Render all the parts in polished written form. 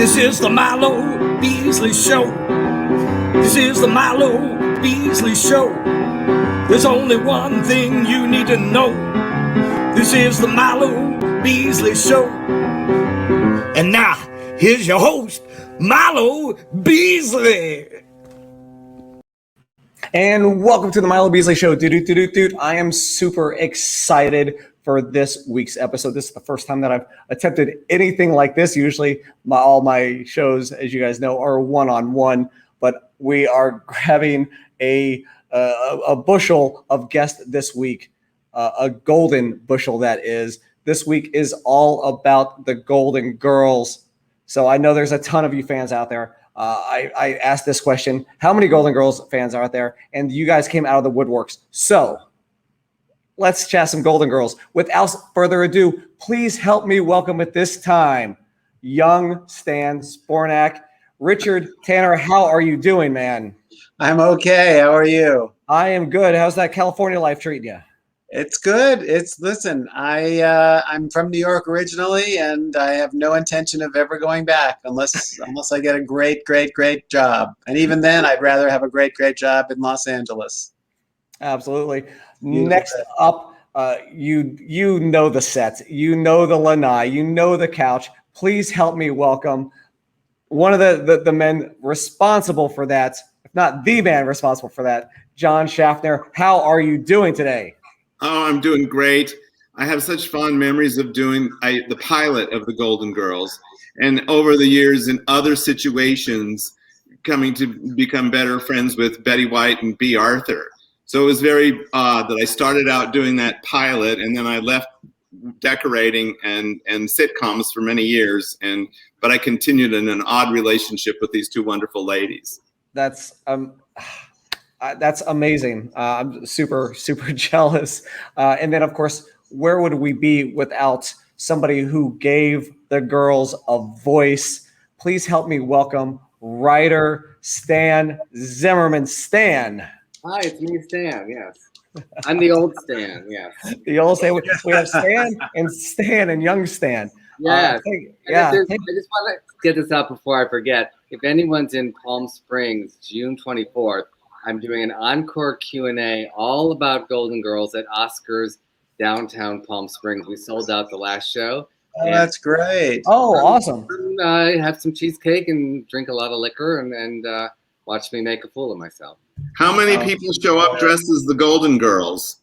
This is the Milo Beasley Show. This is the Milo Beasley Show. There's only one thing you need to know. This is the Milo Beasley Show. And now, here's your host, Milo Beasley. And welcome to the Milo Beasley Show. Dude. I am super excited for this week's episode. This is the first time that I've attempted anything like this. Usually all my shows, as you guys know, are one-on-one, but we are grabbing a bushel of guests this week, a golden bushel that is. This week is all about the Golden Girls. So I know there's a ton of you fans out there. I asked this question, how many Golden Girls fans are out there? And you guys came out of the woodworks. So let's chat some Golden Girls. Without further ado, please help me welcome at this time, young Stan Zbornak. Richard Tanner, how are you doing, man? I'm okay. How are you? I am good. How's that California life treating you? It's good. Listen, I'm from New York originally, and I have no intention of ever going back unless I get a great job. And even then, I'd rather have a great job in Los Angeles. Absolutely. Next up, you know the set, you know the lanai, you know the couch. Please help me welcome one of the men responsible for that, if not the man responsible for that, John Shaffner. How are you doing today? Oh, I'm doing great. I have such fond memories of doing the pilot of the Golden Girls, and over the years in other situations, coming to become better friends with Betty White and Bea Arthur. So it was very odd that I started out doing that pilot, and then I left decorating and sitcoms for many years, but I continued in an odd relationship with these two wonderful ladies. That's amazing. I'm super jealous. And then, of course, where would we be without somebody who gave the girls a voice? Please help me welcome writer Stan Zimmerman. Stan. Hi, it's me, Stan. Yes, I'm the old Stan. Yes, the old Stan. We have Stan and young Stan. Yes. I just want to get this out before I forget. If anyone's in Palm Springs, June 24th, I'm doing an encore Q&A all about Golden Girls at Oscars downtown Palm Springs. We sold out the last show. Oh, that's great. Oh, awesome. Have some cheesecake and drink a lot of liquor and watch me make a fool of myself. How many people show up dressed as the Golden Girls?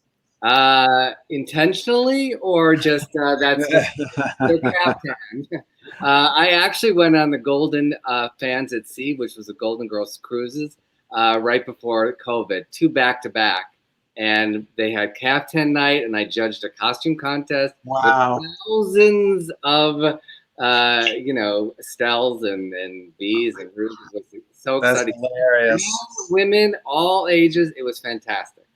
Intentionally or just that's the captain? I actually went on the Golden Fans at Sea, which was the Golden Girls cruises, right before COVID, 2 back-to-back. And they had Caftan night, and I judged a costume contest. Wow. With thousands of, Estelles and Bees and Rues. It was so exciting. That's hilarious. Women, all ages. It was fantastic.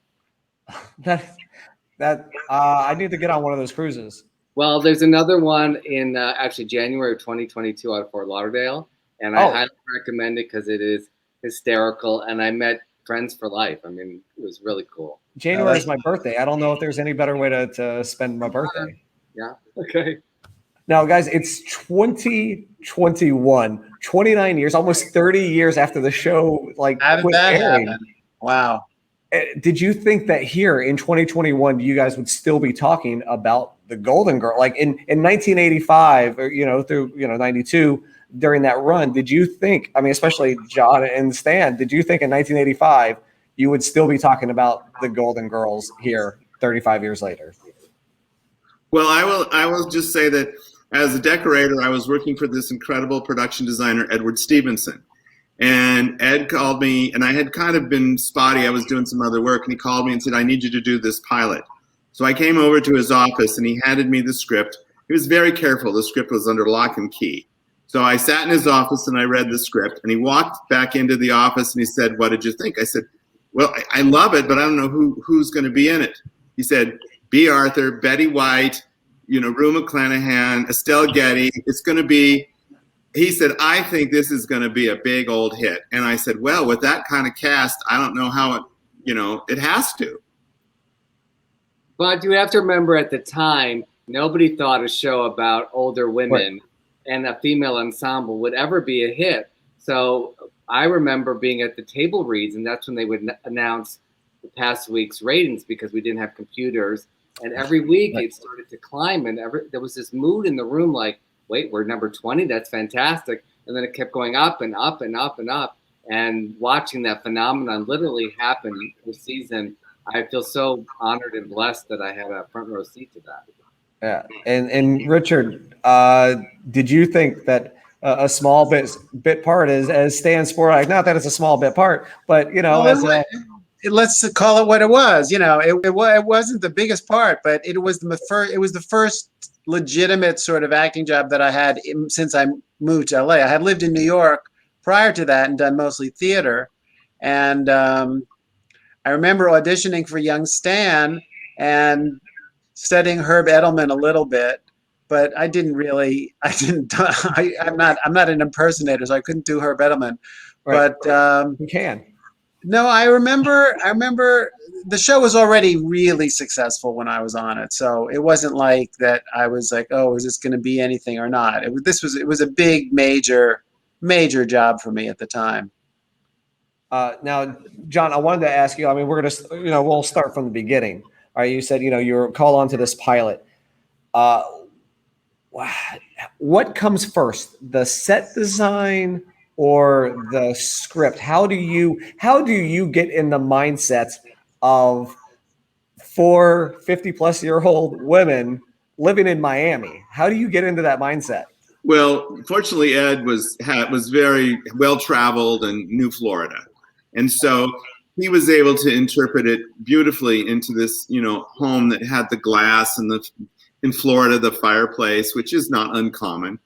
I need to get on one of those cruises. Well, there's another one in actually January of 2022 out of Fort Lauderdale, and I highly recommend it because it is hysterical, and I met friends for life. I mean, it was really cool. January is my birthday. I don't know if there's any better way to spend my birthday. Yeah. Okay. Now, guys, it's 2021, 29 years, almost 30 years after the show quit airing. Wow. Did you think that here in 2021, you guys would still be talking about the Golden Girl? Like in 1985 or, through, 92 during that run, did you think, I mean, especially John and Stan, did you think in 1985 you would still be talking about the Golden Girls here 35 years later? Well, I will just say that as a decorator, I was working for this incredible production designer, Edward Stevenson. And Ed called me, and I had kind of been spotty. I was doing some other work, and he called me and said, I need you to do this pilot. So I came over to his office, and he handed me the script. He was very careful. The script was under lock and key. So I sat in his office, and I read the script. And he walked back into the office, and he said, what did you think? I said, well, I love it, but I don't know who's going to be in it. He said, Bea Arthur, Betty White, Rue McClanahan, Estelle Getty. It's going to be... He said, I think this is going to be a big old hit. And I said, well, with that kind of cast, I don't know how it has to. But you have to remember at the time, nobody thought a show about older women and a female ensemble would ever be a hit. So I remember being at the table reads, and that's when they would announce the past week's ratings because we didn't have computers. And every week it started to climb, and there was this mood in the room like, wait, we're number 20, that's fantastic. And then it kept going up and up and up and up. And watching that phenomenon literally happen this season, I feel so honored and blessed that I had a front row seat to that. Yeah. And Richard, did you think that a small bit part as Stan Zbornak, not that it's a small bit part, but, you know, let's call it what it was. You know, it wasn't the biggest part, but it was the first legitimate sort of acting job that I had since I moved to LA. I had lived in New York prior to that and done mostly theater. And I remember auditioning for young Stan and studying Herb Edelman a little bit, but I'm not an impersonator, so I couldn't do Herb Edelman. Right. But you can. No, I remember the show was already really successful when I was on it. So it wasn't like that I was like, oh, is this going to be anything or not? It was a big, major job for me at the time. Now, John, I wanted to ask you, I mean, we're going to, we'll start from the beginning. All right. You said, you're called onto this pilot. What comes first, the set design or the script? How do you get in the mindset of 4 50-plus-year-old women living in Miami? How do you get into that mindset? Well, fortunately, Ed was very well traveled and knew Florida, and so he was able to interpret it beautifully into this, home that had the glass and in Florida the fireplace, which is not uncommon,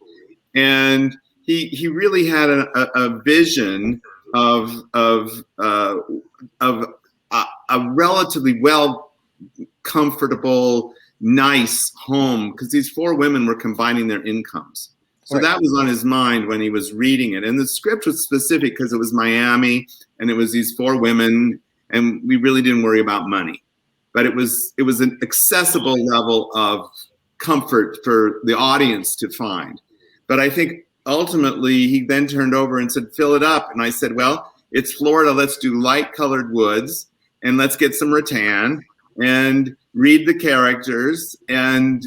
and he really had a vision of a relatively comfortable, nice home, because these 4 women were combining their incomes. So right. That was on his mind when he was reading it. And the script was specific because it was Miami and it was these 4 women, and we really didn't worry about money. But it was an accessible level of comfort for the audience to find. But I think ultimately, he then turned over and said, fill it up. And I said, well, it's Florida. Let's do light colored woods and let's get some rattan and read the characters. And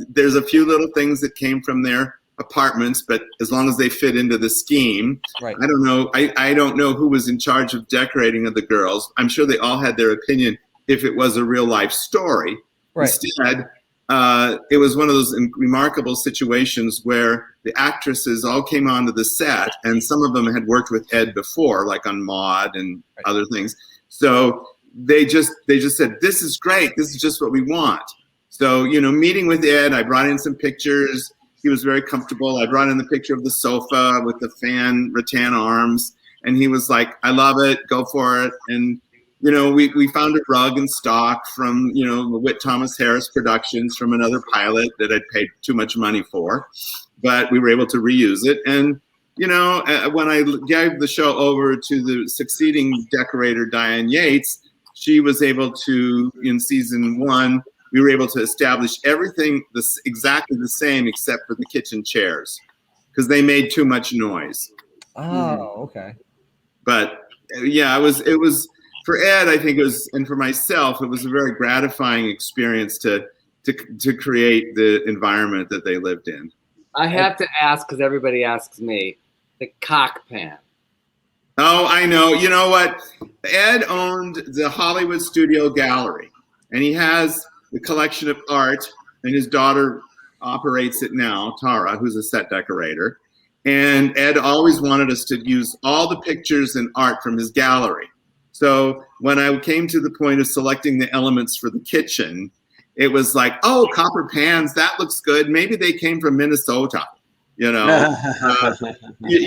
there's a few little things that came from their apartments, but as long as they fit into the scheme, right. I don't know. I don't know who was in charge of decorating of the girls. I'm sure they all had their opinion if it was a real life story. Right. Instead, it was one of those remarkable situations where the actresses all came onto the set, and some of them had worked with Ed before, like on Maude and right. other things. So they just said, "This is great. This is just what we want." So meeting with Ed, I brought in some pictures. He was very comfortable. I brought in the picture of the sofa with the fan rattan arms, and he was like, "I love it. Go for it." And we found a rug in stock from, the Whit Thomas Harris Productions from another pilot that I'd paid too much money for, but we were able to reuse it. And, when I gave the show over to the succeeding decorator, Diane Yates, she was able to, in season 1, we were able to establish everything exactly the same except for the kitchen chairs because they made too much noise. Oh, okay. But yeah, it was, for Ed, I think it was, and for myself, it was a very gratifying experience to create the environment that they lived in. I have to ask, because everybody asks me, the cock pan. Oh, I know. You know what? Ed owned the Hollywood Studio Gallery, and he has the collection of art, and his daughter operates it now, Tara, who's a set decorator. And Ed always wanted us to use all the pictures and art from his gallery. So when I came to the point of selecting the elements for the kitchen, it was like, oh, copper pans, that looks good. Maybe they came from Minnesota. You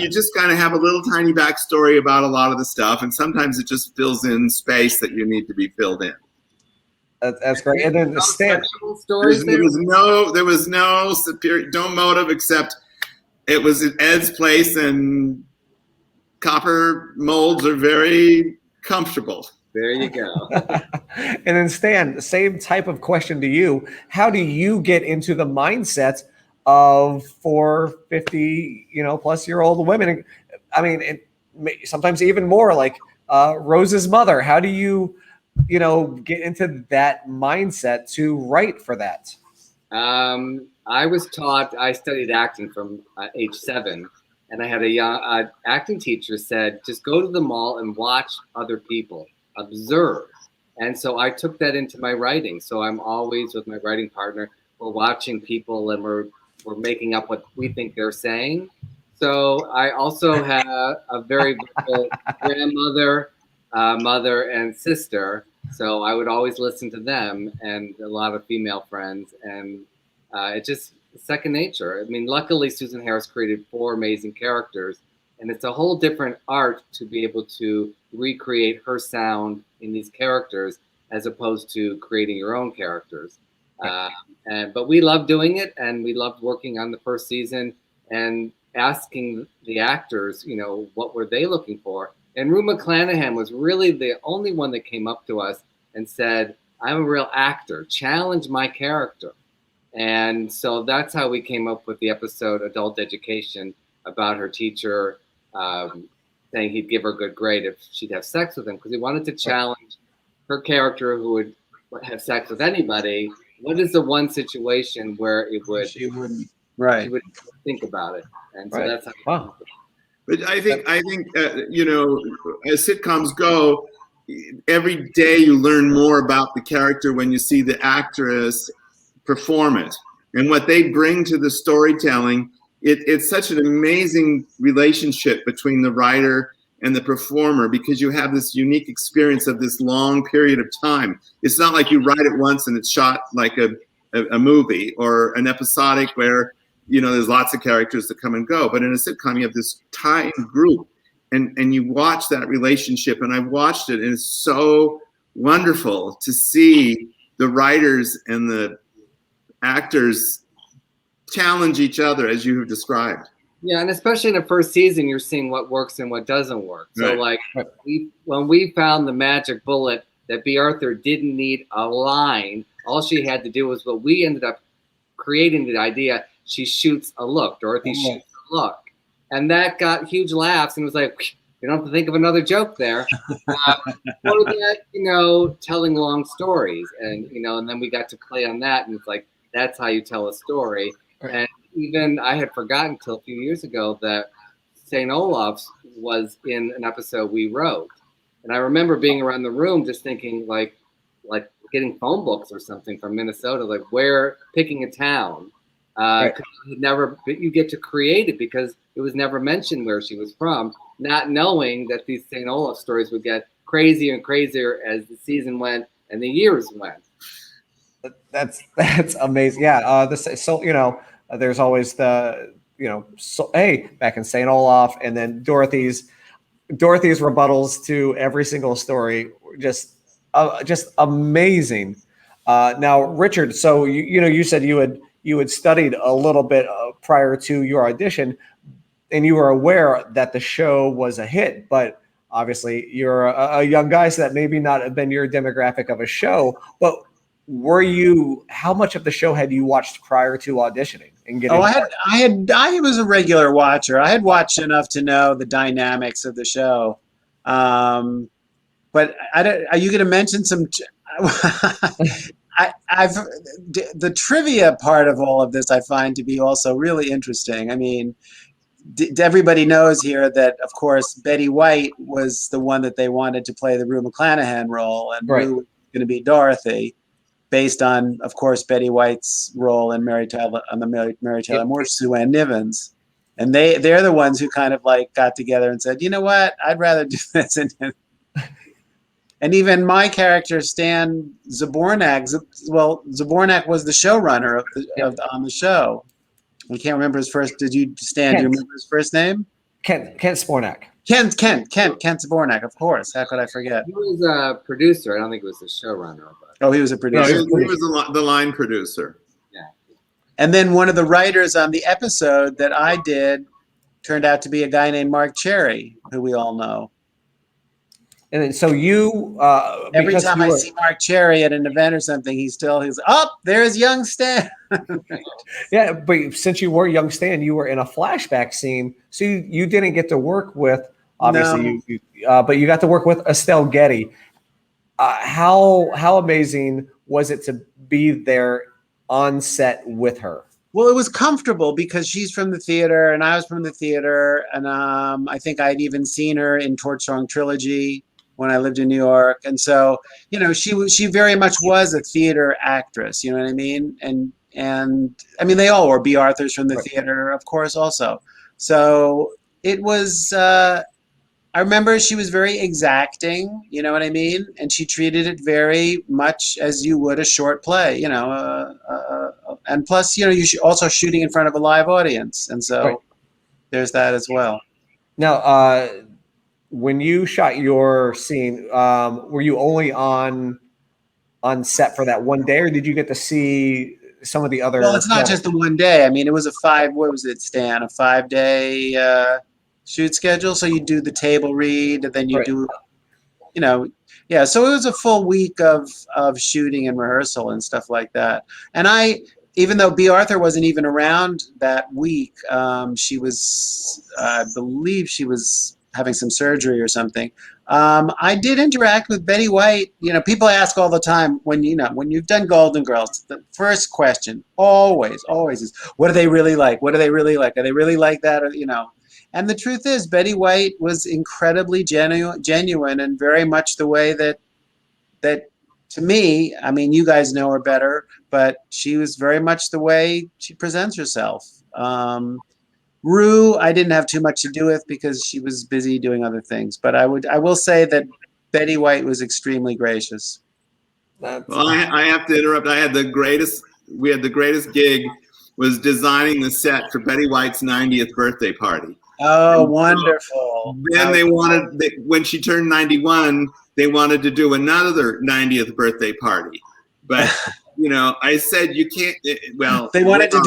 just kind of have a little tiny backstory about a lot of the stuff, and sometimes it just fills in space that you need to be filled in. That's great. And then the Stan stories. There was no superior, no motive except it was at Ed's place, and copper molds are very comfortable. There you go. And then Stan, the same type of question to you. How do you get into the mindset of 450, plus year old women. I mean, sometimes even more, like Rose's mother. How do you, get into that mindset to write for that? I studied acting from age 7, and I had a young acting teacher said, just go to the mall and watch other people, observe. And so I took that into my writing. So I'm always with my writing partner. We're watching people and we're making up what we think they're saying. So I also have a very vocal grandmother, mother, and sister. So I would always listen to them and a lot of female friends. And it's just second nature. I mean, luckily, Susan Harris created 4 amazing characters. And it's a whole different art to be able to recreate her sound in these characters as opposed to creating your own characters. But we loved doing it, and we loved working on the first season and asking the actors, what were they looking for? And Rue McClanahan was really the only one that came up to us and said, I'm a real actor, challenge my character. And so that's how we came up with the episode Adult Education, about her teacher saying he'd give her a good grade if she'd have sex with him, because he wanted to challenge her character who would have sex with anybody. What is the one situation where she wouldn't think about it? And so that's how. Wow. But I think as sitcoms go, every day you learn more about the character when you see the actress perform it and what they bring to the storytelling. It's such an amazing relationship between the writer and the performer, because you have this unique experience of this long period of time. It's not like you write it once and it's shot like a movie or an episodic where, there's lots of characters that come and go. But in a sitcom, you have this tight group and you watch that relationship. And I've watched it, and it's so wonderful to see the writers and the actors challenge each other as you have described. Yeah, and especially in the first season, you're seeing what works and what doesn't work. So when we found the magic bullet that Bea Arthur didn't need a line, all she had to do was what we ended up creating the idea. She shoots a look. Dorothy shoots a look. And that got huge laughs, and it was like, you don't have to think of another joke there. Or that, telling long stories. And, and then we got to play on that, and it's like, that's how you tell a story. And even I had forgotten until a few years ago that St. Olaf's was in an episode we wrote. And I remember being around the room just thinking like getting phone books or something from Minnesota, like picking a town. You get to create it because it was never mentioned where she was from, not knowing that these St. Olaf stories would get crazier and crazier as the season went and the years went. That's amazing. Yeah. There's always the, back in St. Olaf, and then Dorothy's rebuttals to every single story, just amazing. Now, Richard, so you said you had studied a little bit prior to your audition, and you were aware that the show was a hit, but obviously you're a young guy, so that maybe not have been your demographic of a show. But how much of the show had you watched prior to auditioning and getting? I was a regular watcher. I had watched enough to know the dynamics of the show. But are you going to mention some? The trivia part of all of this I find to be also really interesting. I mean, everybody knows here that, of course, Betty White was the one that they wanted to play the Rue McClanahan role, and Rue was going to be Dorothy, based on, of course, Betty White's role in Mary Tyler Moore, Sue Ann Nivens. And they're the ones who kind of like got together and said, you know what, I'd rather do this. And even my character, Stan Zbornak, Zbornak was the showrunner on the show. I can't remember his first. Do you remember his first name? Kent Zbornak. Kent Zbornak, of course. How could I forget? He was a producer. I don't think he was the showrunner. Oh, he was a producer. No, he was the line producer. Yeah. And then one of the writers on the episode that I did turned out to be a guy named Mark Cherry, who we all know. And then, so you, Every because time you I were, see Mark Cherry at an event or something, he's oh, there's young Stan. yeah, but since you were young Stan, you were in a flashback scene, so you didn't get to work with, obviously, No. but you got to work with Estelle Getty. How amazing was it to be there on set with her? Well, it was comfortable because she's from the theater and I was from the theater, and I think I'd even seen her in Torch Song Trilogy when I lived in New York, and so she very much was a theater actress. You know what I mean? And I mean they all were. Bea Arthur's from the Right. theater, of course, also. So it was. I remember she was very exacting, you know what I mean? And she treated it very much as you would a short play, and plus, you also shooting in front of a live audience. And so Right. there's that as well. Now, when you shot your scene, were you only on set for that one day, or did you get to see some of the other? Well, it's not just the one day. I mean, it was what was it, Stan? A 5-day shoot schedule. So you do the table read, and then you Right. do, yeah. So it was a full week of shooting and rehearsal and stuff like that. And even though Bea Arthur wasn't even around that week, she was, I believe she was having some surgery or something. I did interact with Betty White. People ask all the time when you've done Golden Girls, the first question always is, what are they really like? What are they really like? Are they really like that? Or, and the truth is, Betty White was incredibly genuine and very much the way that to me, I mean, you guys know her better, but she was very much the way she presents herself. Rue, I didn't have too much to do with because she was busy doing other things. But I will say that Betty White was extremely gracious. Well, I have to interrupt. We had the greatest gig was designing the set for Betty White's 90th birthday party. Oh, wonderful. Then when she turned 91, they wanted to do another 90th birthday party. But, I said, you can't, well. They wanted to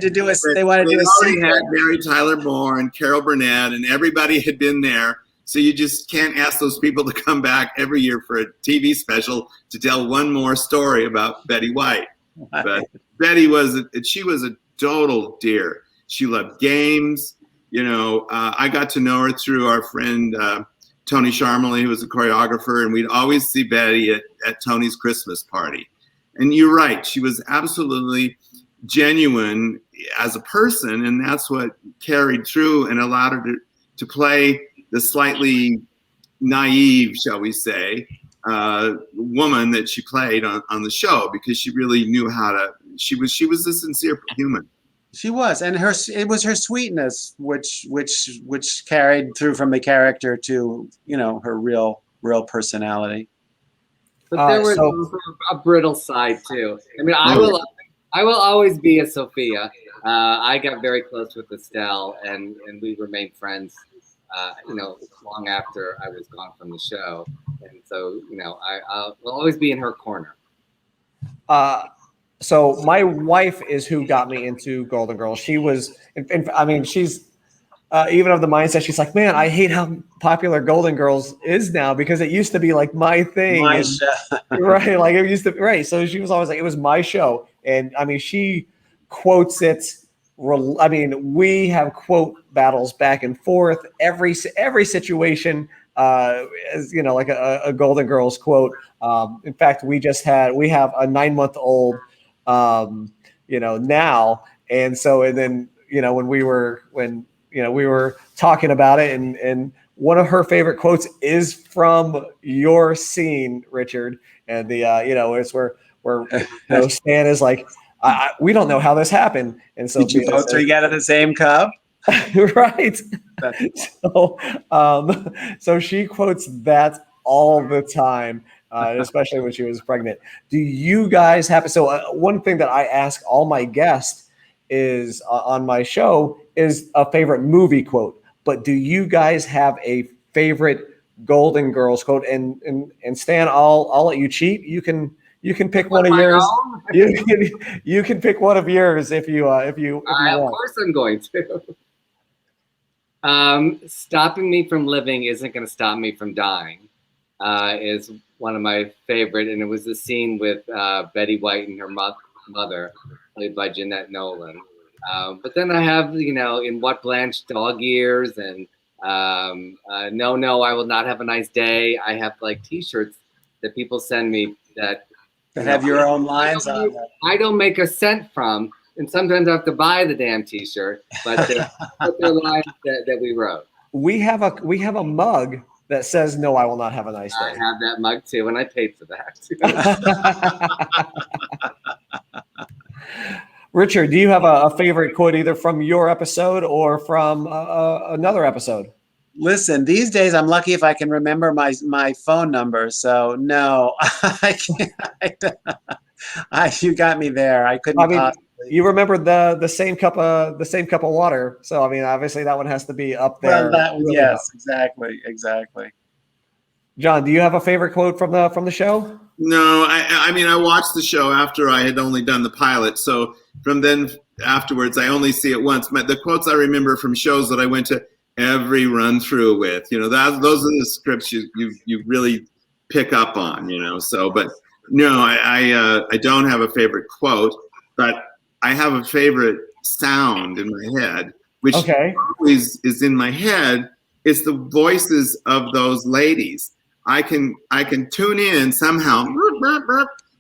do a They already had Mary Tyler Moore and Carol Burnett, and everybody had been there. So you just can't ask those people to come back every year for a TV special to tell one more story about Betty White. But Betty was a total dear. She loved games. I got to know her through our friend Tony Sharmley, who was a choreographer, and we'd always see Betty at Tony's Christmas party. And you're right, she was absolutely genuine as a person, and that's what carried through and allowed her to play the slightly naive, shall we say, woman that she played on the show, because she really knew how to. She was a sincere human. She was, and it was her sweetness which carried through from the character to her real personality. But there was a brittle side too. I mean, I will always be a Sophia. I got very close with Estelle, and we remained friends. Long after I was gone from the show, and so I will always be in her corner. So my wife is who got me into Golden Girls. She was, I mean, she's even of the mindset. She's like, man, I hate how popular Golden Girls is now, because it used to be like my thing. My show. Right. Like it used to be, right. So she was always like, it was my show. And I mean, she quotes it. I mean, we have quote battles back and forth. Every situation, is, like a Golden Girls quote. In fact, we have a 9-month-old, now. And so, and then, when we were talking about it, and one of her favorite quotes is from your scene, Richard. And it's where Stan is like, we don't know how this happened. And so did you both drink out of the same cup? Right. So she quotes that all the time, especially when she was pregnant. Do you guys have? So one thing that I ask all my guests is on my show is a favorite movie quote. But do you guys have a favorite Golden Girls quote? And Stan, I'll let you cheat. You can pick one of yours. You can pick one of yours if you want. Of course, I'm going to. Stopping me from living isn't going to stop me from dying. is one of my favorite, and it was the scene with Betty White and her mother, played by Jeanette Nolan. But then I have, in What Blanche Dog Ears and No, I Will Not Have a Nice Day. I have like T-shirts that people send me that have your own lines on them. I don't make a cent from, and sometimes I have to buy the damn T-shirt, but they're lines that we wrote. We have a mug that says "No, I Will Not Have a Nice Day." I have that mug too, and I paid for that too. Richard, do you have a favorite quote either from your episode or from another episode? Listen, these days I'm lucky if I can remember my phone number. So no, I can't. You got me there. I couldn't. Possibly. You remember the same cup of water. So I mean, obviously that one has to be up there. Well, yes, exactly. John, do you have a favorite quote from the show? No, I mean, I watched the show after I had only done the pilot. So from then afterwards, I only see it once. The quotes I remember from shows that I went to every run through with, those are the scripts you really pick up on, So, but no, I don't have a favorite quote, but I have a favorite sound in my head, which always is in my head. It's the voices of those ladies. I can tune in somehow,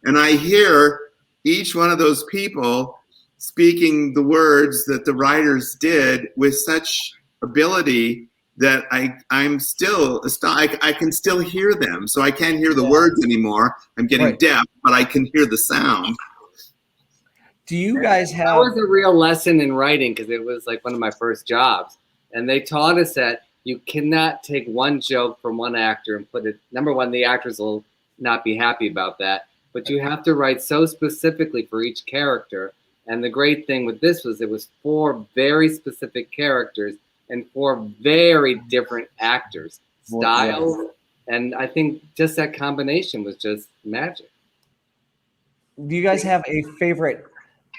and I hear each one of those people speaking the words that the writers did with such ability that I'm still I can still hear them. So I can't hear the words anymore. I'm getting deaf, but I can hear the sound. Do you guys have? That was a real lesson in writing because it was like one of my first jobs, and they taught us that you cannot take one joke from one actor and put it. Number one, the actors will not be happy about that, but you have to write so specifically for each character. And the great thing with this was it was 4 very specific characters and 4 very different actors, styles, and I think just that combination was just magic. Do you guys have a favorite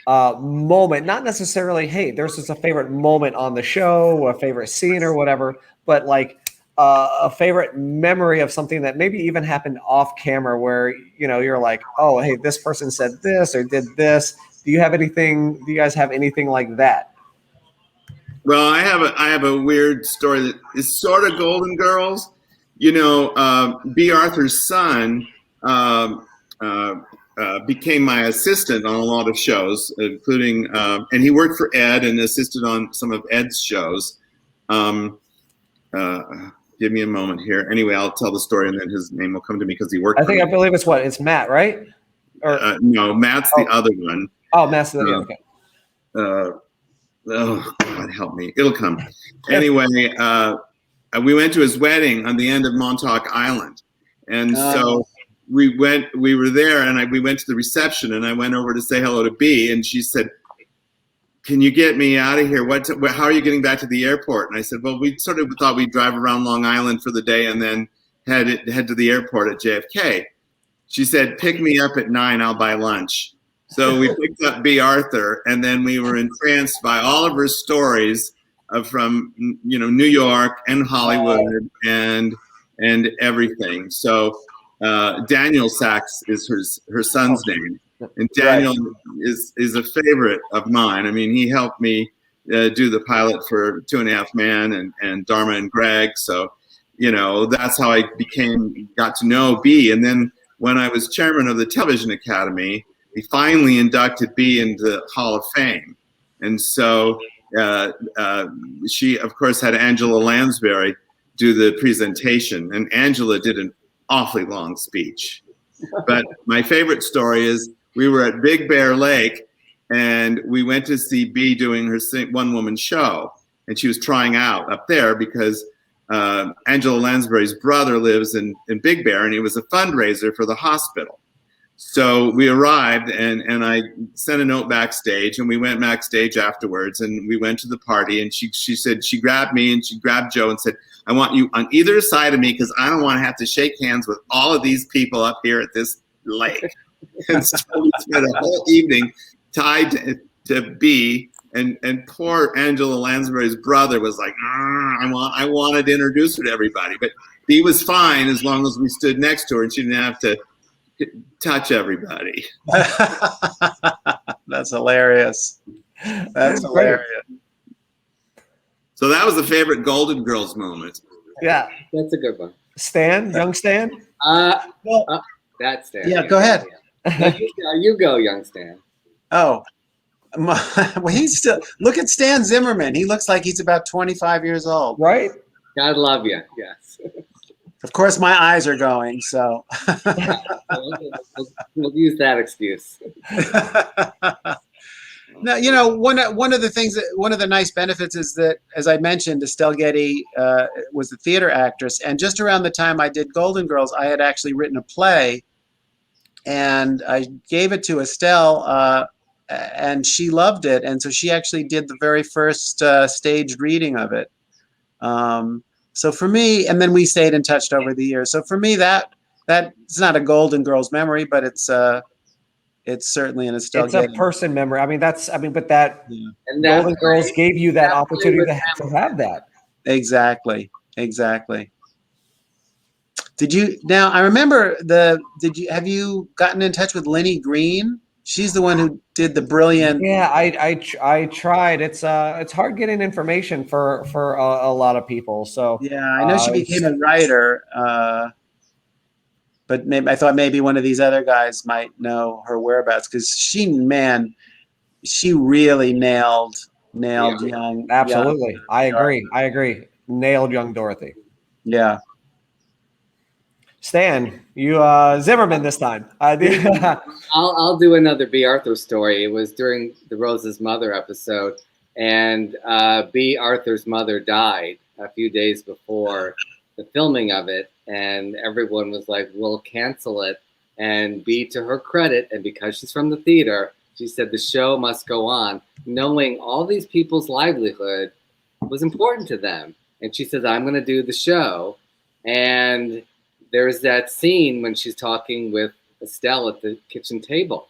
moment? Not necessarily, hey, there's just a favorite moment on the show, a favorite scene or whatever, but like a favorite memory of something that maybe even happened off camera where, you're like, oh, hey, this person said this or did this. Do you guys have anything like that? Well, I have a weird story that is sort of Golden Girls. Bea Arthur's son became my assistant on a lot of shows, including, and he worked for Ed and assisted on some of Ed's shows. Give me a moment here. Anyway, I'll tell the story and then his name will come to me because he worked. I believe it's Matt, right? Or no, Matt's the other one. Oh, Matt's the other one. Okay. Oh, God help me. It'll come. Anyway, we went to his wedding on the end of Montauk Island. And so we were there and we went to the reception and I went over to say hello to Bea and she said, can you get me out of here? How are you getting back to the airport? And I said, well, we sort of thought we'd drive around Long Island for the day and then head to the airport at JFK. She said, pick me up at 9, I'll buy lunch. So we picked up Bea Arthur, and then we were entranced by all of her stories from New York and Hollywood and everything. So Daniel Sachs is her son's name, and Daniel is a favorite of mine. I mean, he helped me do the pilot for 2.5 Men and Dharma and Greg. So that's how I got to know Bea. And then when I was chairman of the Television Academy, they finally inducted Bea into the Hall of Fame. And so she, of course, had Angela Lansbury do the presentation. And Angela did an awfully long speech. But my favorite story is we were at Big Bear Lake, and we went to see Bea doing her one-woman show. And she was trying out up there because Angela Lansbury's brother lives in Big Bear, and it was a fundraiser for the hospital. So we arrived, and I sent a note backstage, and we went backstage afterwards, and we went to the party, and she said, she grabbed me, and she grabbed Joe and said, I want you on either side of me because I don't want to have to shake hands with all of these people up here at this lake. And so we spent a whole evening tied to Bea, and poor Angela Lansbury's brother was like, I wanted to introduce her to everybody. But Bea was fine as long as we stood next to her and she didn't have to touch everybody. That's hilarious. That's Great. hilarious. So that was a favorite Golden Girls moment. Yeah. That's a good one. Stan, young Stan. That's Stan. Yeah, go ahead. No, you go, young Stan. Oh, well, he's still. Look at Stan Zimmerman. He looks like he's about 25 years old. Right? God love you. Yes. Of course, my eyes are going. So. We'll use that excuse. Now, you know, one of the things one of the nice benefits is that, as I mentioned, Estelle Getty was a theater actress, and just around the time I did Golden Girls, I had actually written a play, and I gave it to Estelle, and she loved it, and so she actually did the very first staged reading of it. So for me, and then we stayed in touch over the years. So for me, that's not a Golden Girls memory, but it's certainly an Estelle It's Getty. a person memory. I mean, but that And Golden Girls gave you that that opportunity was to have that. Exactly. Did you now? I remember have you gotten in touch with Lenny Green? She's the one who did the brilliant. Yeah, I tried. It's hard getting information for a lot of people. So Yeah, I know she became a writer, but I thought maybe one of these other guys might know her whereabouts, because she really nailed young. absolutely, young I agree. Dorothy. I agree. Nailed young Dorothy. Yeah. Stan, you Zimmerman this time. I did. I'll do another Bea Arthur story. It was during the Rose's Mother episode, and Bea Arthur's mother died a few days before the filming of it, and everyone was like, "We'll cancel it." And Bea, to her credit, and because she's from the theater, she said the show must go on, knowing all these people's livelihood was important to them. And she says, "I'm going to do the show," and there's that scene when she's talking with Estelle at the kitchen table.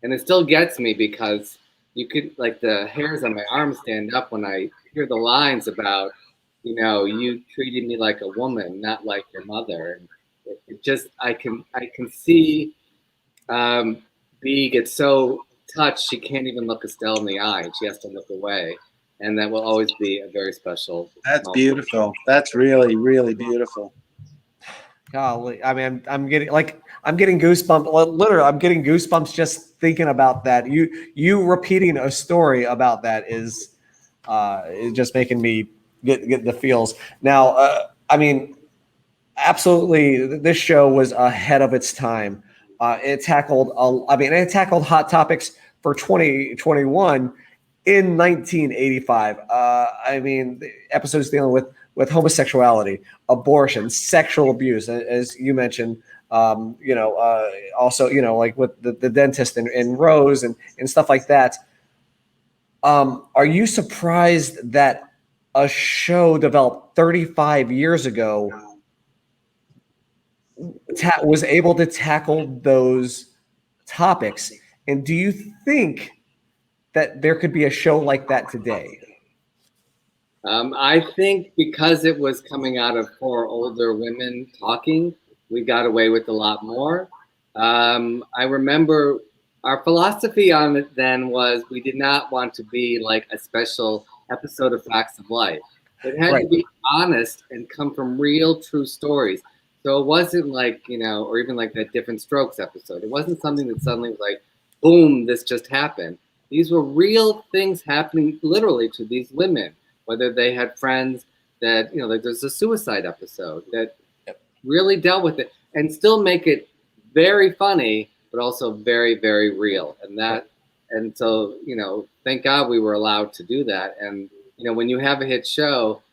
And it still gets me because you could, like, the hairs on my arm stand up when I hear the lines about, you know, you treated me like a woman, not like your mother. And it just, I can see Bea gets so touched, she can't even look Estelle in the eye. She has to look away. And that will always be a very special That's moment. beautiful. That's really, really beautiful. Golly, I mean, I'm getting goosebumps. Literally, I'm getting goosebumps just thinking about that. You repeating a story about that is just making me get the feels. Now, I mean, absolutely, this show was ahead of its time. It tackled hot topics for 2021 in 1985. I mean, the episodes dealing with homosexuality, abortion, sexual abuse, as you mentioned, also, like with the dentist and Rose and stuff like that. Are you surprised that a show developed 35 years ago was able to tackle those topics? And do you think that there could be a show like that today? I think because it was coming out of 4 older women talking, we got away with a lot more. I remember our philosophy on it then was we did not want to be like a special episode of Facts of Life. It had to be honest and come from real, true stories. So it wasn't like, or even like that Different Strokes episode. It wasn't something that suddenly was like, boom, this just happened. These were real things happening literally to these women. Whether they had friends that, like there's a suicide episode that really dealt with it and still make it very funny, but also very, very real. And so, thank God we were allowed to do that. And, when you have a hit show,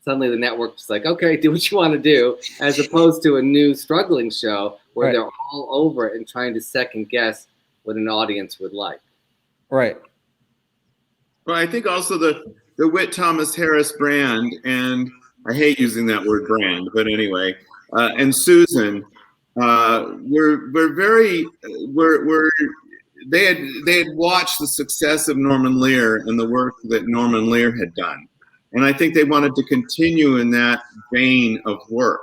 suddenly the network's like, okay, do what you want to do, as opposed to a new struggling show where they're all over it and trying to second guess what an audience would like. Right. Well, I think also the Whit Thomas Harris brand, and I hate using that word brand, but anyway, and Susan, they had watched the success of Norman Lear and the work that Norman Lear had done, And I think they wanted to continue in that vein of work.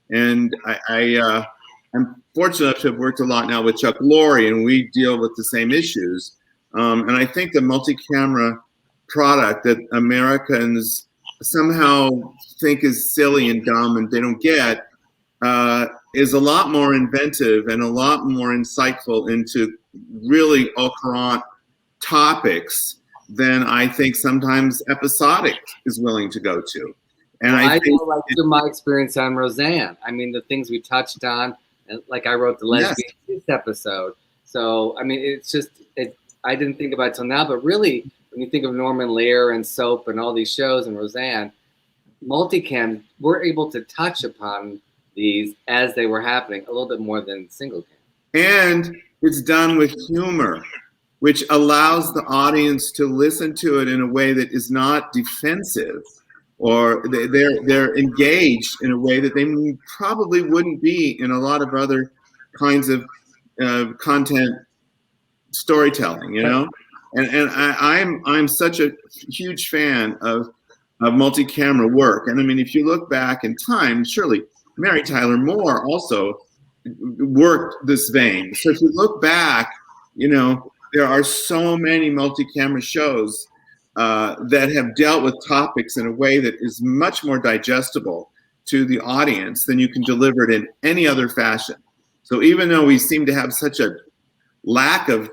And I'm fortunate to have worked a lot now with Chuck Lorre, and we deal with the same issues. And I think the multi-camera product that Americans somehow think is silly and dumb and they don't get is a lot more inventive and a lot more insightful into really au courant topics than I think sometimes episodic is willing to go to. And I think know, like through my experience on Roseanne, I mean, the things we touched on, and like I wrote the lesbian kiss episode. So, I mean, it's just, I didn't think about it till now, but really, when you think of Norman Lear and Soap and all these shows and Roseanne, multicam, we're able to touch upon these as they were happening a little bit more than single cam. And it's done with humor, which allows the audience to listen to it in a way that is not defensive, or they're engaged in a way that they probably wouldn't be in a lot of other kinds of content storytelling, you know. And I'm such a huge fan of multi-camera work. And I mean, if you look back in time, surely Mary Tyler Moore also worked this vein. So if you look back, you know, there are so many multi-camera shows that have dealt with topics in a way that is much more digestible to the audience than you can deliver it in any other fashion. So even though we seem to have such a lack of,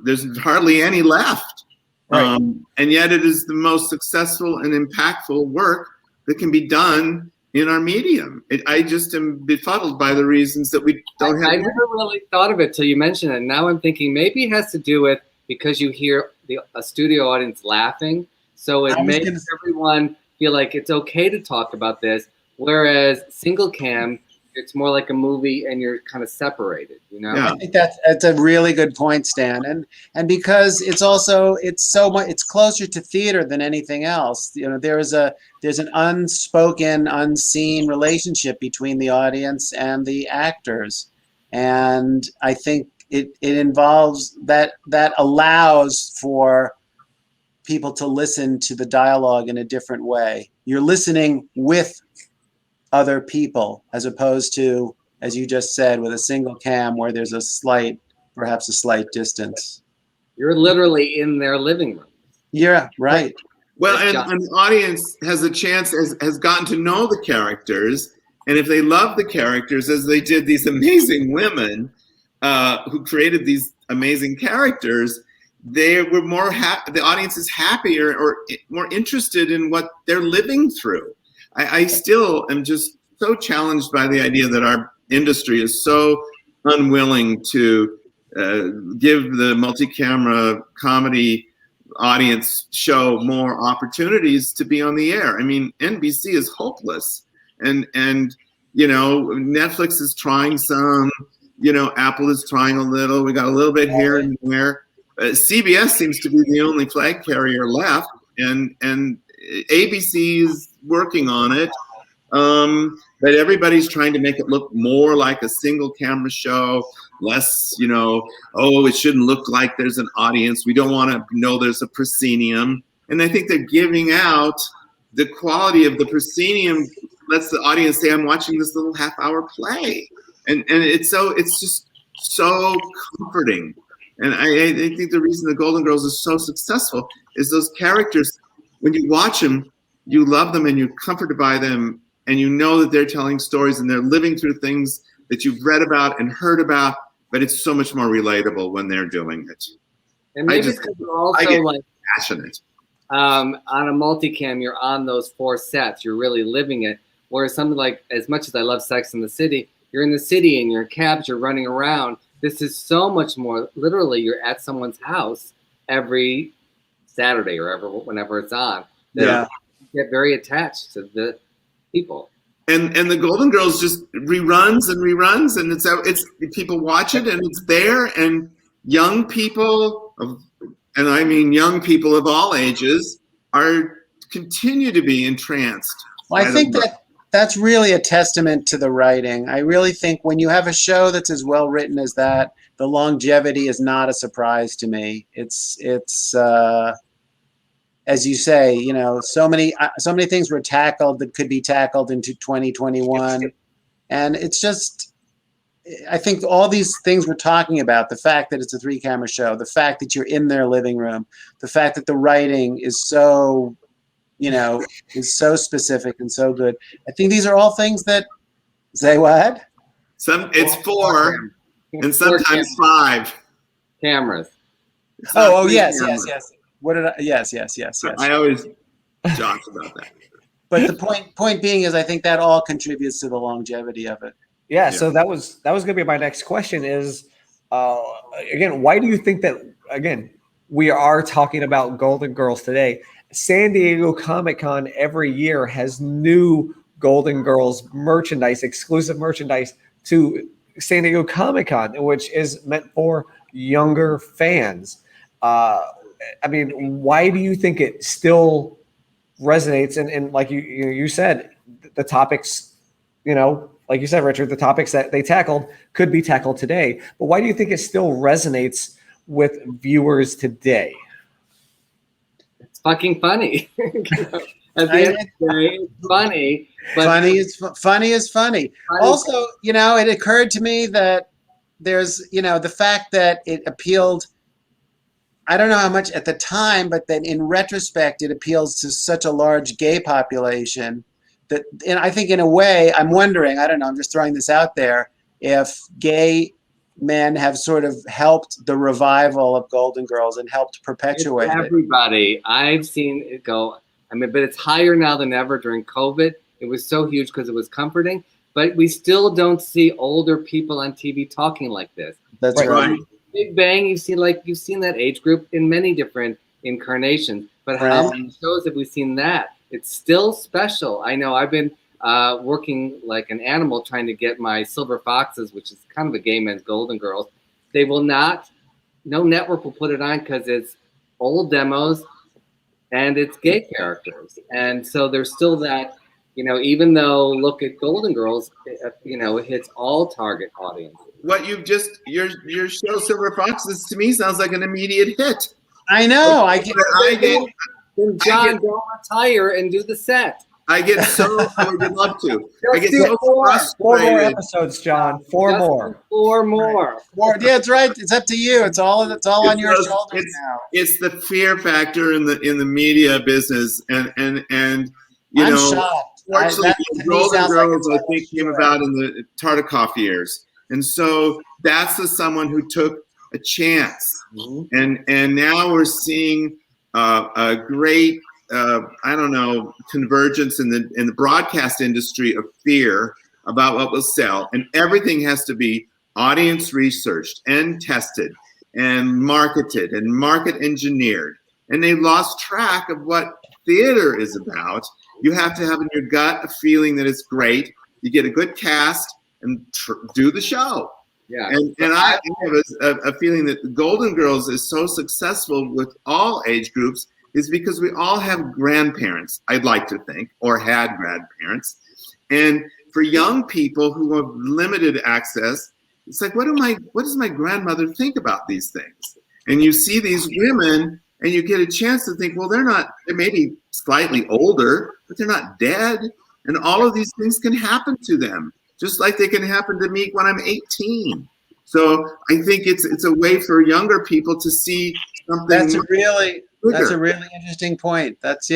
there's hardly any left. Right. And yet it is the most successful and impactful work that can be done in our medium. I just am befuddled by the reasons that we don't have. I never really thought of it till you mentioned it. Now I'm thinking maybe it has to do with because you hear a studio audience laughing, so it makes everyone feel like it's okay to talk about this. Whereas single cam, it's more like a movie, and you're kind of separated. You know, I think that's a really good point, Stan. And because it's so much, it's closer to theater than anything else. You know, there's an unspoken, unseen relationship between the audience and the actors, and I think it involves that allows for people to listen to the dialogue in a different way. You're listening with other people as opposed to, as you just said, with a single cam where there's perhaps a slight distance. You're literally in their living room. Yeah, right. Well, and the audience has a chance, has gotten to know the characters, and if they love the characters as they did these amazing women who created these amazing characters, they were more the audience is happier or more interested in what they're living through. I still am just so challenged by the idea that our industry is so unwilling to give the multi-camera comedy audience show more opportunities to be on the air. I mean, NBC is hopeless, and you know, Netflix is trying some, you know, Apple is trying a little. We got a little bit here and there. CBS seems to be the only flag carrier left, and ABC is working on it, but everybody's trying to make it look more like a single camera show, less, you know, oh, it shouldn't look like there's an audience. We don't want to know there's a proscenium. And I think they're giving out the quality of the proscenium, lets the audience say, I'm watching this little half-hour play. And it's just so comforting. And I think the reason the Golden Girls is so successful is those characters, when you watch them, you love them and you're comforted by them, and you know that they're telling stories and they're living through things that you've read about and heard about, but it's so much more relatable when they're doing it. And maybe it's because you're also like passionate. On a multicam, you're on those 4 sets, you're really living it. Whereas something like, as much as I love Sex in the City, you're in the city and you're in cabs, you're running around. This is so much more, literally, you're at someone's house every Saturday or whenever it's on. Yeah. Get very attached to the people. And the Golden Girls just reruns and reruns, and it's people watch it and it's there, and young people and I mean young people of all ages continue to be entranced. Well, I think that's really a testament to the writing. I really think when you have a show that's as well written as that, the longevity is not a surprise to me. as you say, so many things were tackled that could be tackled into 2021. And it's just, I think all these things we're talking about, the fact that it's a 3-camera show, the fact that you're in their living room, the fact that the writing is so, is so specific and so good. I think these are all things that say what? It's 4 and sometimes 5 cameras. Oh, yes. What did I? Yes. I always joke about that. But the point being is, I think that all contributes to the longevity of it. Yeah. So that was going to be my next question. Is again, why do you think that we are talking about Golden Girls today? San Diego Comic-Con every year has new Golden Girls merchandise, exclusive merchandise to San Diego Comic-Con, which is meant for younger fans. Why do you think it still resonates? And like you said, the topics, like you said, Richard, the topics that they tackled could be tackled today. But why do you think it still resonates with viewers today? It's fucking funny. At the end of the day, it's funny. But funny is funny. Also, it occurred to me that there's, the fact that it appealed, I don't know how much at the time, but then in retrospect, it appeals to such a large gay population that, and I think in a way, I'm wondering, I don't know, I'm just throwing this out there, if gay men have sort of helped the revival of Golden Girls and helped perpetuate it. Everybody, I've seen it go, but it's higher now than ever during COVID. It was so huge because it was comforting, but we still don't see older people on TV talking like this. That's right. Big Bang, you've seen that age group in many different incarnations, but how many shows have we seen that? It's still special. I know I've been working like an animal trying to get my Silver Foxes, which is kind of a gay men's Golden Girls. They will not, no network will put it on because it's old demos and it's gay characters. And so there's still that, even though look at Golden Girls, it hits all target audiences. What you've just, your show Silver Foxes to me sounds like an immediate hit. I know. Then John, don't retire and do the set. I would love to. I get so frustrated. 4 more episodes, John. 4 more. 4 more. Yeah, that's right. It's up to you. It's all on your shoulders now. It's the fear factor in the media business, and I'm shocked. Fortunately, Golden Girls, I think, came about in the Tartikoff years. And so that's someone who took a chance. Mm-hmm. And now we're seeing a great, convergence in the broadcast industry of fear about what will sell. And everything has to be audience researched and tested and marketed and market engineered. And they lost track of what theater is about. You have to have in your gut a feeling that it's great. You get a good cast and do the show. Yeah. And I have a feeling that Golden Girls is so successful with all age groups is because we all have grandparents, I'd like to think, or had grandparents. And for young people who have limited access, it's like, what does my grandmother think about these things? And you see these women and you get a chance to think, well, they may be slightly older, but they're not dead. And all of these things can happen to them, just like they can happen to me when I'm 18. So I think it's a way for younger people to see something. That's a really interesting point. That's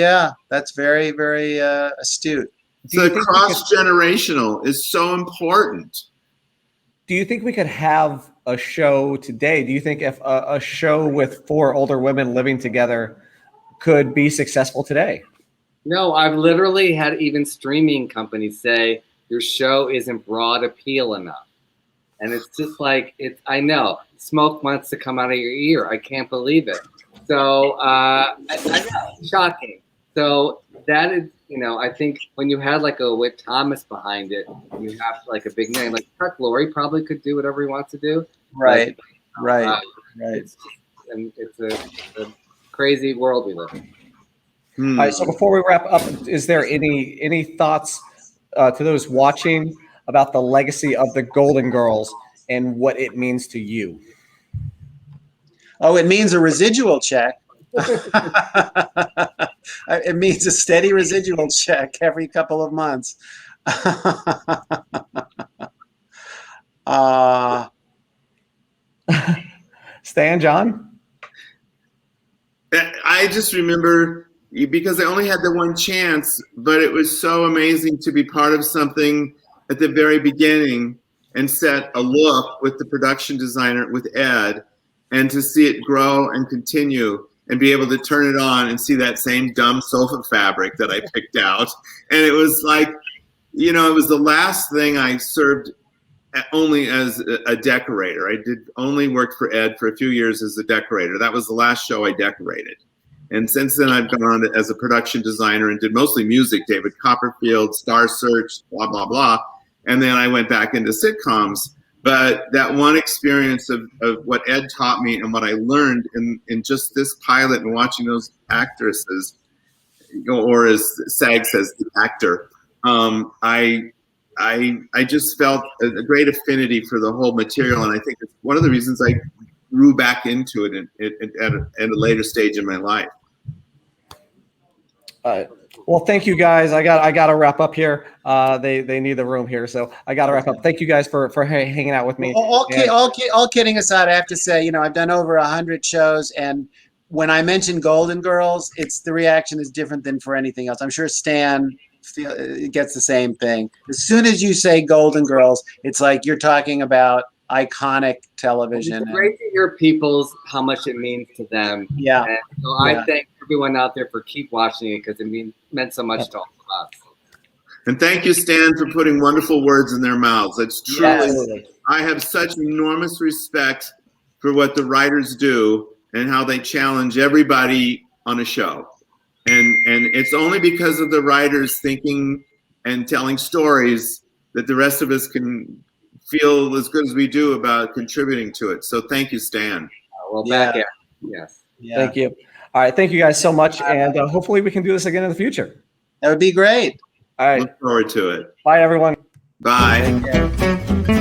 very, very astute. So cross-generational is so important. Do you think we could have a show today? Do you think if a show with 4 older women living together could be successful today? No, I've literally had even streaming companies say your show isn't broad appeal enough. And it's just like, I know, smoke wants to come out of your ear. I can't believe it. So I know, shocking. So that is, I think when you had like a Whit Thomas behind it, you have like a big name, like Chuck Lorre probably could do whatever he wants to do. Right. It's a crazy world we live in. All right, so before we wrap up, is there any thoughts to those watching about the legacy of the Golden Girls and what it means to you? Oh, it means a residual check. It means a steady residual check every couple of months. Stan, John? I just remember, because I only had the one chance, but it was so amazing to be part of something at the very beginning and set a look with the production designer, with Ed, and to see it grow and continue and be able to turn it on and see that same dumb sofa fabric that I picked out. And it was like, you know, it was the last thing I served only as a decorator. I did only work for Ed for a few years as a decorator. That was the last show I decorated. And since then I've gone on as a production designer and did mostly music, David Copperfield, Star Search, blah, blah, blah. And then I went back into sitcoms. But that one experience of what Ed taught me and what I learned in just this pilot and watching those actresses, or as SAG says, the actor, I just felt a great affinity for the whole material, and I think it's one of the reasons I grew back into it at a later stage in my life. Well, thank you guys. I got to wrap up here. They need the room here, so I got to wrap up. Thank you guys for hanging out with me. All kidding aside, I have to say, you know, I've done over 100 shows, and when I mention Golden Girls, the reaction is different than for anything else. I'm sure Stan gets the same thing. As soon as you say Golden Girls, it's like you're talking about iconic television. It's great to hear how much it means to them. Yeah. And so I thank everyone out there for keep watching it, because it meant so much to all of us. And thank you, Stan, for putting wonderful words in their mouths. It's truly, I have such enormous respect for what the writers do and how they challenge everybody on a show. And it's only because of the writers thinking and telling stories that the rest of us can feel as good as we do about contributing to it. So thank you, Stan. Well, back at yes. Yeah. Thank you. All right. Thank you guys so much. And hopefully we can do this again in the future. That would be great. All right. Look forward to it. Bye, everyone. Bye. Take care.